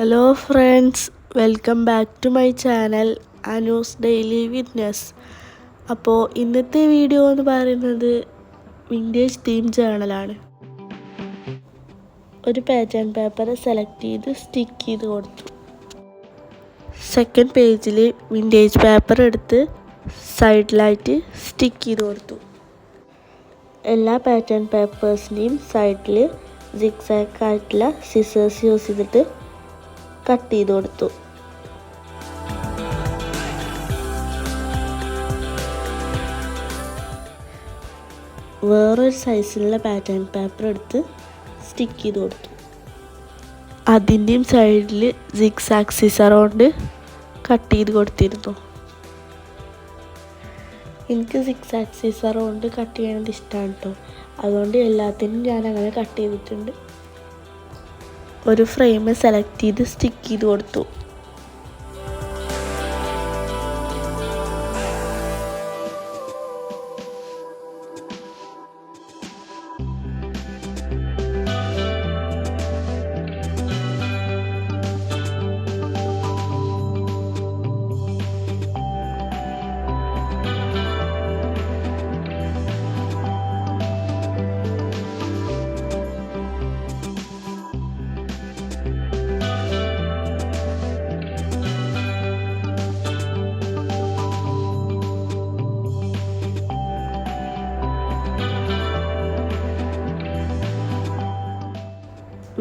Hello friends, welcome back to my channel Anu's daily witness. അപ്പോൾ ഇന്നത്തെ video എന്ന് പറയുന്നത് വിൻറ്റേജ് തീം ജേണലാണ്. ഒരു പാറ്റേൺ പേപ്പർ സെലക്ട് ചെയ്ത് സ്റ്റിക്ക് ചെയ്ത് കൊടുത്തു. സെക്കൻഡ് പേജിൽ വിൻറ്റേജ് പേപ്പർ എടുത്ത് സൈഡിലായിട്ട് സ്റ്റിക്ക് ചെയ്ത് കൊടുത്തു. എല്ലാ പാറ്റേൺ പേപ്പേഴ്സിൻ്റെയും സൈഡിൽ സിഗ്സാഗ് ആയിട്ടുള്ള സിസേഴ്സ് യൂസ് ചെയ്തിട്ട് കട്ട് ചെയ്ത് കൊടുത്തു. വേറൊരു സൈസിലുള്ള പാറ്റേൺ പേപ്പർ എടുത്ത് സ്റ്റിക്ക് ചെയ്ത് കൊടുത്തു. അതിൻ്റെയും സൈഡിൽ സിഗ്സാഗ് സിസർ കൊണ്ട് കട്ട് ചെയ്ത് കൊടുത്തിരുന്നു. എനിക്ക് സിഗ്സാഗ് സിസർ കൊണ്ട് കട്ട് ചെയ്യുന്നത് ഇഷ്ടമാണ് കേട്ടോ. അതുകൊണ്ട് എല്ലാത്തിനും ഞാൻ അങ്ങനെ കട്ട് ചെയ്തിട്ടുണ്ട്. ഒരു ഫ്രെയിം സെലക്ട് ചെയ്ത് സ്റ്റിക്ക് ചെയ്ത് കൊടുത്തു.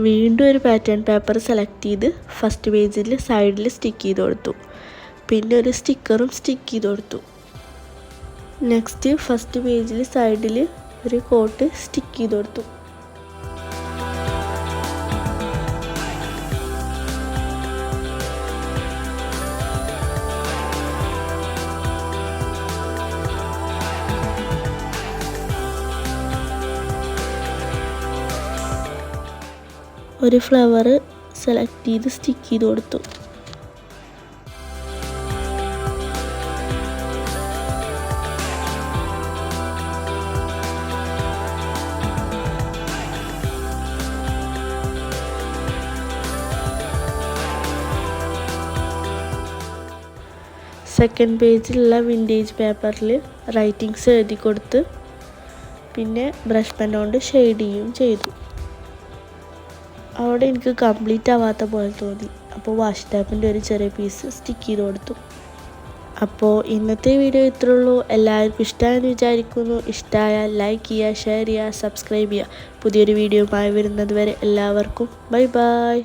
വീണ്ടും ഒരു പാറ്റേൺ പേപ്പർ സെലക്ട് ചെയ്ത് ഫസ്റ്റ് പേജിൽ സൈഡിൽ സ്റ്റിക്ക് ചെയ്ത് കൊടുത്തു. പിന്നെ ഒരു സ്റ്റിക്കറും സ്റ്റിക്ക് ചെയ്ത് കൊടുത്തു. നെക്സ്റ്റ് ഫസ്റ്റ് പേജിൽ സൈഡിൽ ഒരു കോട്ട് സ്റ്റിക്ക് ചെയ്ത് കൊടുത്തു. ഒരു ഫ്ലവർ സെലക്ട് ചെയ്ത് സ്റ്റിക്ക് ചെയ്ത് കൊടുത്തു. സെക്കൻഡ് പേജിലുള്ള വിൻറ്റേജ് പേപ്പറിൽ റൈറ്റിങ്സ് എഴുതി കൊടുത്ത് പിന്നെ ബ്രഷ് പെൻ കൊണ്ട് ഷെയ്ഡ് ചെയ്യുകയും ചെയ്തു. അവിടെ എനിക്ക് കംപ്ലീറ്റ് ആവാത്ത പോലെ തോന്നി. അപ്പോൾ വാഷ് ടാപ്പിൻ്റെ ഒരു ചെറിയ പീസ് സ്റ്റിക്ക് ചെയ്ത് കൊടുത്തു. അപ്പോൾ ഇന്നത്തെ വീഡിയോ ഇത്രേ ഉള്ളൂ. എല്ലാവർക്കും ഇഷ്ടമായെന്ന് വിചാരിക്കുന്നു. ഇഷ്ടമായാൽ ലൈക്ക് ചെയ്യുക, ഷെയർ ചെയ്യുക, സബ്സ്ക്രൈബ് ചെയ്യുക. പുതിയൊരു വീഡിയോയുമായി വരുന്നത് വരെ എല്ലാവർക്കും ബൈ ബൈ.